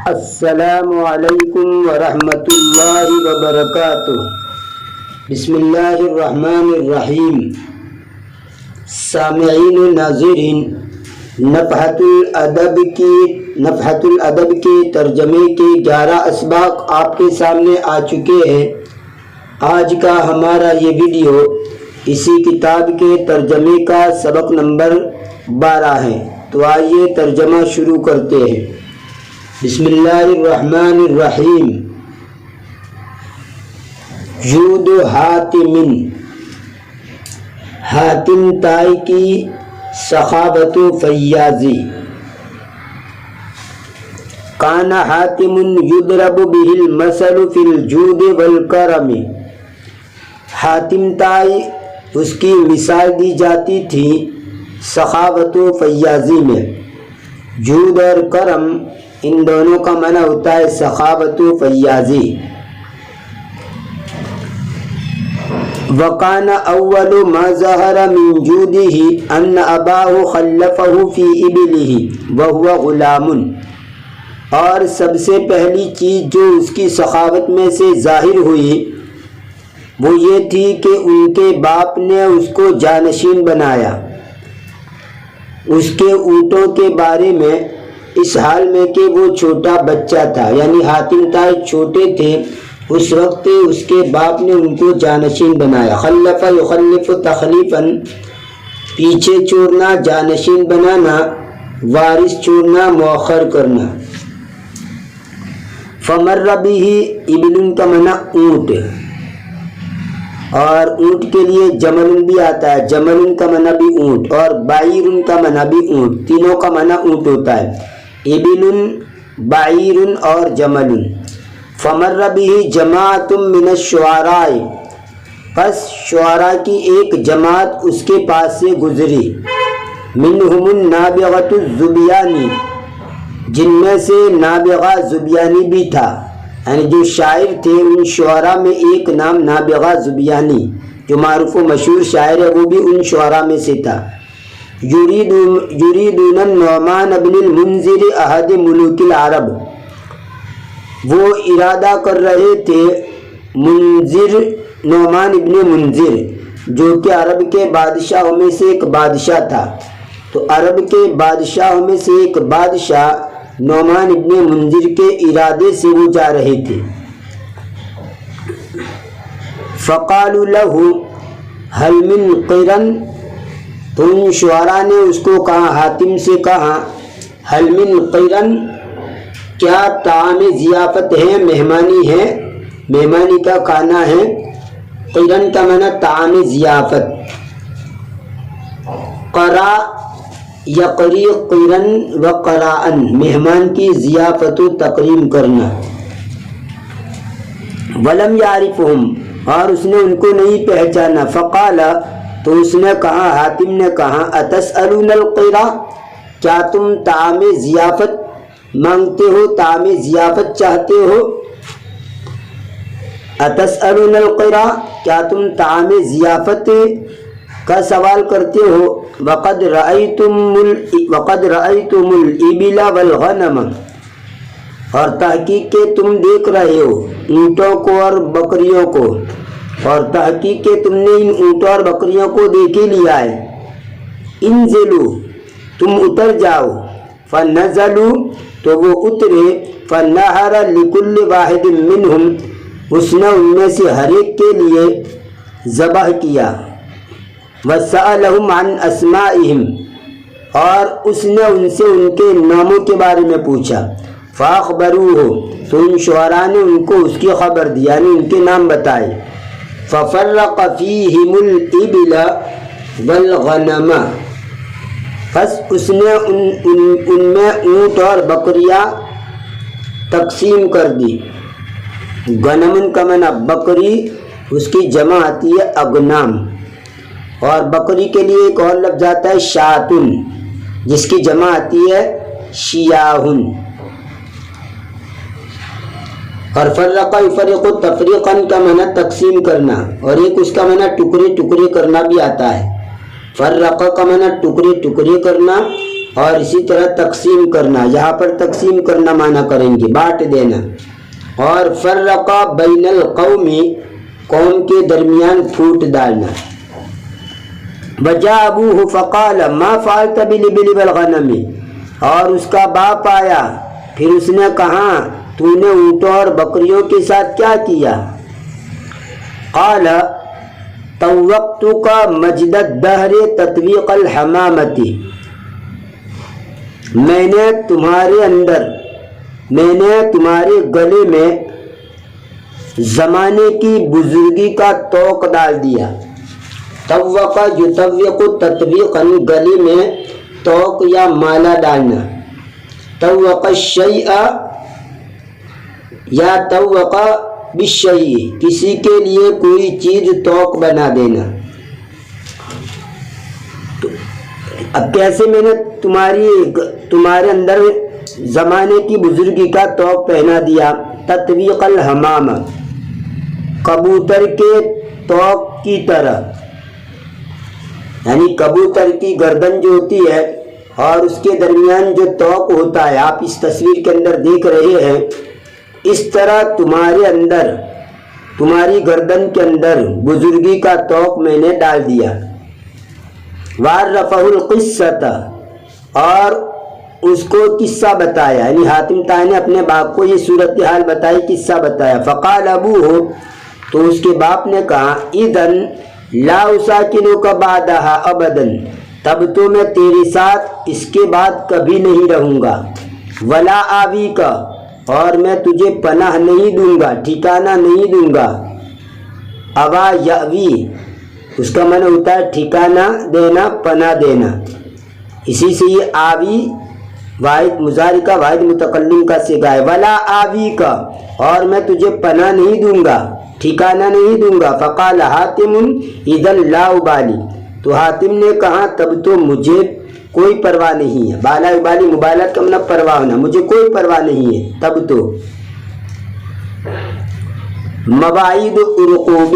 السلام علیکم ورحمۃ اللہ وبرکاتہ۔ بسم اللہ الرحمن الرحیم۔ سامعین و ناظرین، نفحۃ الادب کے ترجمے کے 11 اسباق آپ کے سامنے آ چکے ہیں۔ آج کا ہمارا یہ ویڈیو اسی کتاب کے ترجمے کا سبق نمبر 12 ہے، تو آئیے ترجمہ شروع کرتے ہیں۔ بسم اللہ الرحمن الرحیم۔ جود حاتم، حاتم تائی کی سخاوت و فیاضی۔ کان حاتم یضرب بہ المثل فی الجود والکرم۔ حاتم تائی اس کی مثال دی جاتی تھی سخاوت و فیاضی میں۔ جود اور کرم ان دونوں کا معنی ہوتا ہے سخاوت و فیاضی۔ وَقَانَ أَوَّلُ مَا ظَهَرَ مِنْ جُودِهِ أَنَّ أَبَاهُ خَلَّفَهُ فِي إِبِلِهِ وَهُوَ غُلَامٌ، اور سب سے پہلی چیز جو اس کی سخاوت میں سے ظاہر ہوئی وہ یہ تھی کہ ان کے باپ نے اس کو جانشین بنایا اس کے اونٹوں کے بارے میں، اس حال میں کہ وہ چھوٹا بچہ تھا، یعنی حاتم تائی چھوٹے تھے اس وقت اس کے باپ نے ان کو جانشین بنایا۔ خلف یخلف تخلیفاً، پیچھے چھوڑنا، جانشین بنانا، وارث چھوڑنا، مؤخر کرنا۔ فمر بہ، ابل کا معنی اونٹ، اور اونٹ کے لیے جمل بھی آتا ہے، جمل کا معنی بھی اونٹ، اور بعیر کا معنی بھی اونٹ، تینوں کا معنی اونٹ ہوتا ہے، ابل، بعیر اور جمل۔ فمر بہ جماعت من الشعراء، پس شعراء کی ایک جماعت اس کے پاس سے گزری۔ منہم النابغۃ الزبیانی، جن میں سے نابغہ زبیانی بھی تھا، یعنی جو شاعر تھے ان شعراء میں ایک نام نابغہ زبیانی جو معروف و مشہور شاعر ہے وہ بھی ان شعراء میں سے تھا۔ یریدون النعمان بن المنذر احد ملوک العرب، وہ ارادہ کر رہے تھے منذر، نعمان ابن منذر جو کہ عرب کے بادشاہوں میں سے ایک بادشاہ تھا، تو عرب کے بادشاہوں میں سے ایک بادشاہ نعمان ابن منذر کے ارادے سے وہ جا رہے تھے۔ فقالوا له هل من قرن، تو ان شعراء نے اس کو کہا، حاتم سے کہا، هل من قرن، کیا طعام ضیافت ہے، مہمانی ہے، مہمانی کا کھانا ہے۔ قرن کا معنی طعام ضیافت۔ قرا یقری قرن و قراءن، مہمان کی ضیافت و تکریم کرنا۔ ولم یعرفہم، اور اس نے ان کو نہیں پہچانا۔ فقال، تو اس نے کہا، حاتم نے کہا، اتسألون القرا، کیا تم طعام ضیافت مانگتے ہو، طعام ضیافت چاہتے ہو۔ اتسألون القرا، کیا تم طعام ضیافت کا سوال کرتے ہو۔ وقد رأیتم الابل والغنم، اور تحقیق کہ تم دیکھ رہے ہو اونٹوں کو اور بکریوں کو، اور تحقیق کہ تم نے ان اونٹوں اور بکریوں کو دیکھ ہی لیا ہے۔ انزلوا، تم اتر جاؤ۔ فنزلوا، تو وہ اترے۔ فنحر لکل واحد منہم، اس نے ان میں سے ہر ایک کے لیے ذبح کیا۔ وسألہم عن اسمائہم، اور اس نے ان سے ان کے ناموں کے بارے میں پوچھا۔ فاخبروہ، تو ان شعراء نے ان کو اس کی خبر دی، یعنی ان کے نام بتائے۔ ففرق فیہم الابل والغنم، پس اس نے ان میں اونٹ اور بکریاں تقسیم کر دی۔ غنم کا معنی بکری، اس کی جمع آتی ہے اغنام، اور بکری کے لیے ایک اور لفظ آتا ہے شاتن، جس کی جمع آتی ہے شیاہن۔ اور فرق یفرق تفریقا کا معنی تقسیم کرنا، اور ایک اس کا معنی ٹکڑے ٹکڑے کرنا بھی آتا ہے۔ فرق کا معنی ٹکڑے ٹکڑے کرنا، اور اسی طرح تقسیم کرنا، یہاں پر تقسیم کرنا معنی کریں گے بانٹ دینا، اور فرقا بین القوم قوم کے درمیان پھوٹ ڈالنا۔ وجاء ابوہ فقال ما فعلت بالابل والغنم، اور اس کا باپ آیا پھر اس نے کہا تو نے اونٹوں اور بکریوں کے ساتھ کیا کیا؟ قال طوقتک مجد الدہر تطویق الحمامۃ، میں نے تمہارے گلے میں زمانے کی بزرگی کا طوق ڈال دیا۔ طوق یطوق تطویقا، گلے میں طوق یا مالا ڈالنا۔ طوق الشیء یا طوق بالشیء، کسی کے لیے کوئی چیز طوق بنا دینا۔ اب کیسے میں نے تمہارے اندر زمانے کی بزرگی کا طوق پہنا دیا؟ تطویق الحمام، کبوتر کے طوق کی طرح، یعنی کبوتر کی گردن جو ہوتی ہے اور اس کے درمیان جو طوق ہوتا ہے، آپ اس تصویر کے اندر دیکھ رہے ہیں، اس طرح تمہاری گردن کے اندر بزرگی کا طوق میں نے ڈال دیا۔ وَعَرَّفَهُ الْقِصَّةَ، اور اس کو قصہ بتایا، یعنی حاتم طائی نے اپنے باپ کو یہ صورتحال بتائی، قصہ بتایا۔ فقال ابوہ، تو اس کے باپ نے کہا اذن لا اساکنک بعدہا ابدا، تب تو میں تیرے ساتھ اس کے بعد کبھی نہیں رہوں گا۔ ولا آویک، اور میں تجھے پناہ نہیں دوں گا، ٹھکانہ نہیں دوں گا۔ اوا یاوی، اس کا معنی ہوتا ہے ٹھکانہ دینا، پناہ دینا، اسی سے یہ آوی واحد مضارع کا واحد متکلم کا صیغہ ہے۔ ولا آوی کا، اور میں تجھے پناہ نہیں دوں گا، ٹھکانہ نہیں دوں گا۔ فقال حاتم اذن لا ابالی، تو حاتم نے کہا تب تو مجھے کوئی پرواہ نہیں ہے۔ بالا ابالی مبالغت کا مطلب پرواہ ہونا، مجھے کوئی پرواہ نہیں ہے تب تو۔ مواعید عرقوب،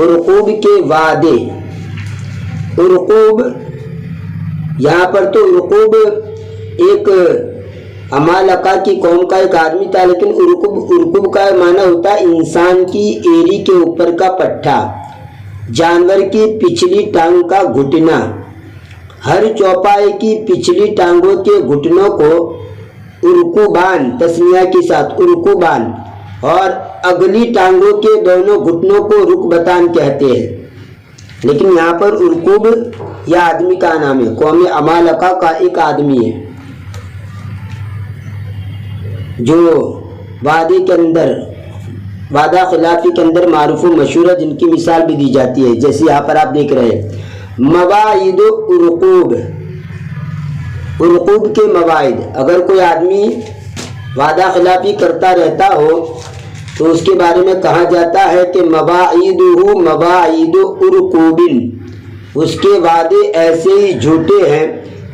عرقوب کے وعدے۔ عرقوب یہاں پر تو عرقوب ایک عمالقہ کی قوم کا ایک آدمی تھا، لیکن عرقوب کا معنی ہوتا ہے انسان کی ایری کے اوپر کا پٹھا، جانور کی پچھلی ٹانگ کا گھٹنا۔ ہر چوپائے کی پچھلی ٹانگوں کے گھٹنوں کو عرقوبان تسنیہ کے ساتھ عرقوبان، اور اگلی ٹانگوں کے دونوں گھٹنوں کو رکبتان کہتے ہیں، لیکن یہاں پر عرقوب یہ آدمی کا نام ہے، قوم عمالقہ کا ایک آدمی ہے جو وعدے کے اندر، وعدہ خلافی کے اندر معروف و مشہور ہے، جن کی مثال بھی دی جاتی ہے، جیسے یہاں پر آپ دیکھ رہے ہیں۔ مواعید عرقوب، عرقوب کے مواعید، اگر کوئی آدمی وعدہ خلافی کرتا رہتا ہو تو اس کے بارے میں کہا جاتا ہے کہ مواعیدہ مواعید عرقوب، اس کے وعدے ایسے ہی جھوٹے ہیں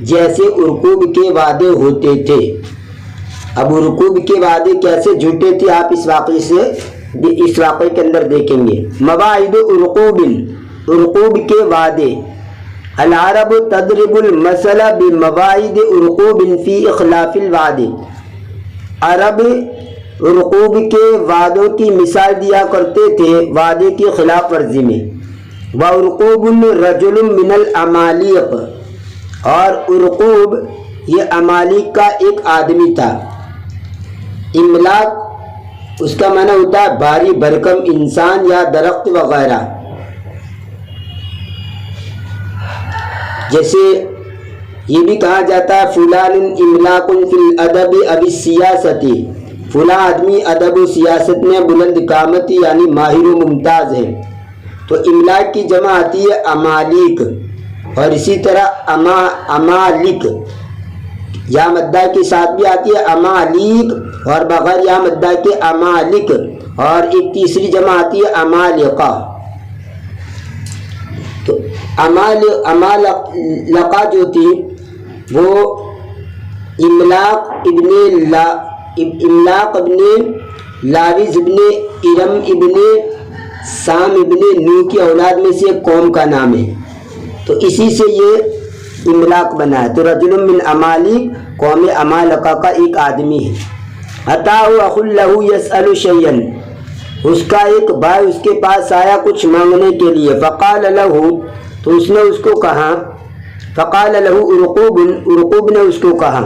جیسے عرقوب کے وعدے ہوتے تھے۔ اب عرقوب کے وعدے کیسے جھوٹے تھے آپ اس واقعے کے اندر دیکھیں گے۔ مواعید عرقوب، عرقوب کے وعدے۔ العرب تضرب المثل بمواعید عرقوب فی اخلاف الوعد، عرب عرقوب کے وعدوں کی مثال دیا کرتے تھے وعدے کی خلاف ورزی میں۔ وعرقوب رجل من العمالق، اور عرقوب یہ عمالق کا ایک آدمی تھا۔ املاق اس کا معنی ہوتا ہے بھاری بھرکم انسان یا درخت وغیرہ، جیسے یہ بھی کہا جاتا ہے فلان املاق فی الادب او السیاست، فلاں آدمی ادب و سیاست میں بلند قامتی یعنی ماہر و ممتاز ہے۔ تو املاق کی جمع آتی ہے امالیک، اور اسی طرح امالک یا مدہ کے ساتھ بھی آتی ہے امالیک، اور بغیر یا مدہ کے امالک، اور ایک تیسری جمع آتی ہے امالقہ۔ تو امالقہ جو تھی وہ املاق ابن لاوز ابن ارم ابن سام ابن نو کی اولاد میں سے ایک قوم کا نام ہے۔ تو اسی سے یہ املاک بنا ہے. تو رجل من امالیک قوم امالکہ کا ایک آدمی ہے. اتاہ اخ لہ یسأل شیئا، اس کا ایک بھائی اس کے پاس آیا کچھ مانگنے کے لیے. فقال لہ، تو اس نے اس کو کہا، فقال لہ ارقوب، ارقوب نے اس کو کہا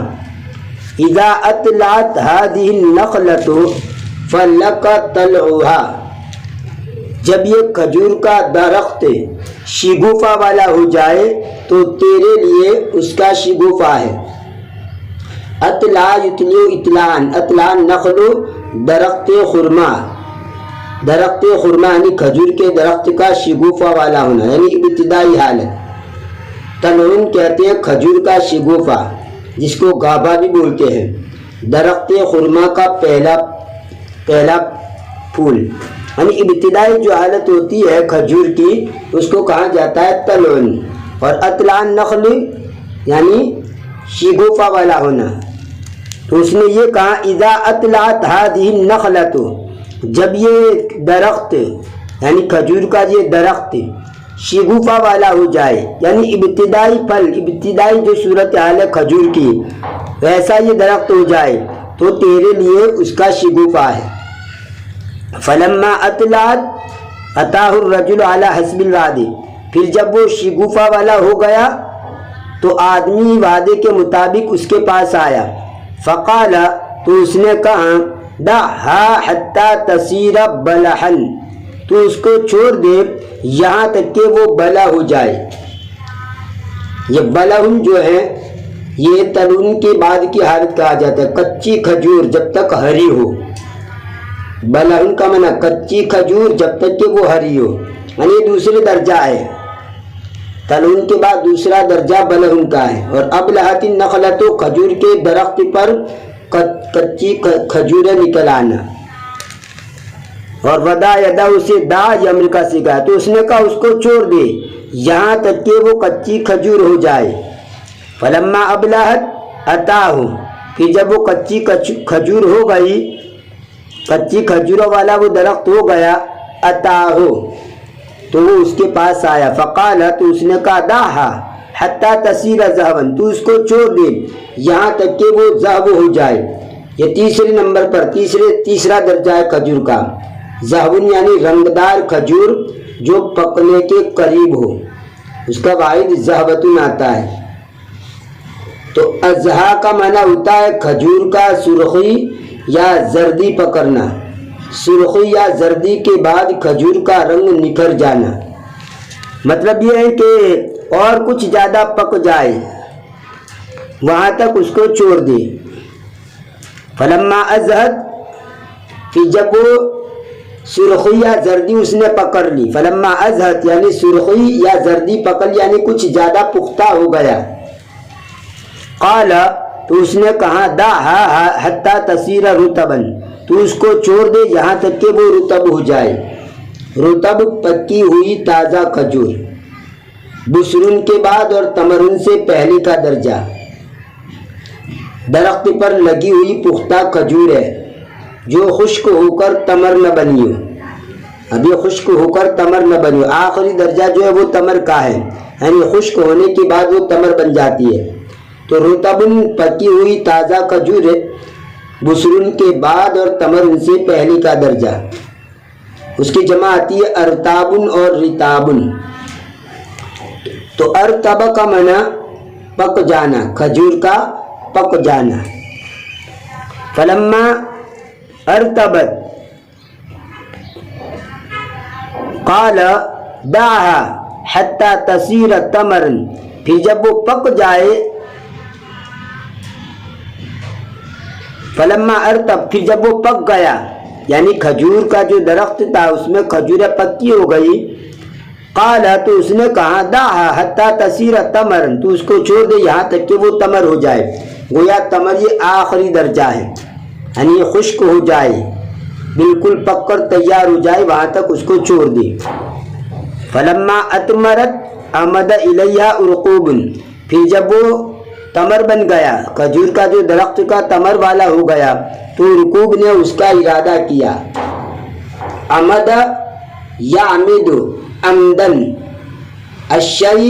اذا اطلعت هذه النخلة فلک طلعها، جب یہ کھجور کا درخت شگوفہ والا ہو جائے تو تیرے لیے اس کا شگوفہ ہے. اطلع یتلیو اطلاعن، اطلاعن نخل درخت خرما، درخت خرما یعنی کھجور کے درخت کا شگوفہ والا ہونا یعنی ابتدائی حالت. طلعن کہتے ہیں کھجور کا شگوفہ جس کو گابا بھی بولتے ہیں. درخت خرما کا پہلا پھول یعنی ابتدائی جو حالت ہوتی ہے کھجور کی اس کو کہا جاتا ہے طلعن. اور اطلعن نخل یعنی شگوفہ والا ہونا. تو اس نے یہ کہا اذا اطلعت هذه النخلة، جب یہ درخت یعنی کھجور کا یہ درخت شگوفہ والا ہو جائے یعنی ابتدائی پھل، ابتدائی جو صورت حال ہے کھجور کی ویسا یہ درخت ہو جائے تو تیرے لیے اس کا شگوفہ ہے. فلما اطلعت اتاہ الرجل علی حسب الوعد، پھر جب وہ شگوفہ والا ہو گیا تو آدمی وعدے کے مطابق اس کے پاس آیا. فقال، تو اس نے کہا دعھا حتی تصیر بلحن، تو اس کو چھوڑ دے یہاں تک کہ وہ بلا ہو جائے. یہ بلحن جو ہے یہ طلعن کے بعد کی حالت کہا جاتا ہے. کچی کھجور جب تک ہری ہو، بلحن کا معنی کچی کھجور جب تک کہ وہ ہری ہو یعنی دوسرے درجہ ہے. طلعن کے بعد دوسرا درجہ بلحن کا ہے. اور ابلحت النخلۃ، کھجور کے درخت پر کچی کھجوریں نکل آنا. اور ودا یدا، اسے دا یہ امریکہ سے کہا، تو اس نے کہا اس کو چھوڑ دے یہاں تک کہ وہ کچی کھجور ہو جائے. فلما ابلحت اتاہ، پھر جب وہ کچی کھجور ہو گئی، کچی کھجوروں والا وہ درخت ہو گیا، اتاہ تو وہ اس کے پاس آیا. فقال، تو اس نے کہا دعھا حتی تصیر ذہبا، تو اس کو چھوڑ دے یہاں تک کہ وہ ذہب ہو جائے. یہ تیسرے نمبر پر تیسرا درجہ ہے کھجور کا. ذہبن یعنی رنگدار کھجور جو پکنے کے قریب ہو، اس کا واحد ذہبتن آتا ہے. تو اضحا کا معنی ہوتا ہے کھجور کا سرخی یا زردی پکڑنا. سرخی یا زردی کے بعد کھجور کا رنگ نکھر جانا، مطلب یہ ہے کہ اور کچھ زیادہ پک جائے وہاں تک اس کو چھوڑ دے. فلما ازہد، پھر جب وہ سرخی یا زردی اس نے پکڑ لی. فلما ازہد یعنی سرخی یا زردی پکڑ یعنی کچھ زیادہ پختہ ہو گیا. قال، تو اس نے کہا دعھا حتی تصیر رطبا، تو اس کو چھوڑ دے یہاں تک کہ وہ رطب ہو جائے. رطب پکی ہوئی تازہ کھجور. بسرن کے بعد اور تمرن سے پہلے کا درجہ. درخت پر لگی ہوئی پختہ کھجور ہے جو خشک ہو کر تمر نہ بنی ہو. ابھی خشک ہو کر تمر نہ بنی ہو. آخری درجہ جو ہے وہ تمر کا ہے یعنی خشک ہونے کے بعد وہ تمر بن جاتی ہے. تو رطبن پکی ہوئی تازہ کھجور ہے، بسرن کے بعد اور تمرن سے پہلے کا درجہ. اس کی جمع آتی ہے ارتابن اور رتابن. تو ارتب کا معنی پک جانا، کھجور کا پک جانا. فلما ارتبت قال دعھا حتی تصیر تمرن، پھر جب وہ پک جائے. فلما ارتب، پھر جب وہ پک گیا یعنی کھجور کا جو درخت تھا اس میں کھجوریں پکی ہو گئی. قال، تو اس نے کہا دعھا حتی تصیر تمرن، تو اس کو چھوڑ دے یہاں تک کہ وہ تمر ہو جائے. گویا تمر یہ آخری درجہ ہے یعنی یہ خشک ہو جائے، بالکل پک کر تیار ہو جائے وہاں تک اس کو چھوڑ دے. فلما اتمرت آمد الیہا ارقوب، پھر جب وہ تمر بن گیا، کھجور کا جو درخت کا تمر والا ہو گیا تو ارقوب نے اس کا ارادہ کیا. عمد یعمد عمدن الشیء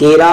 13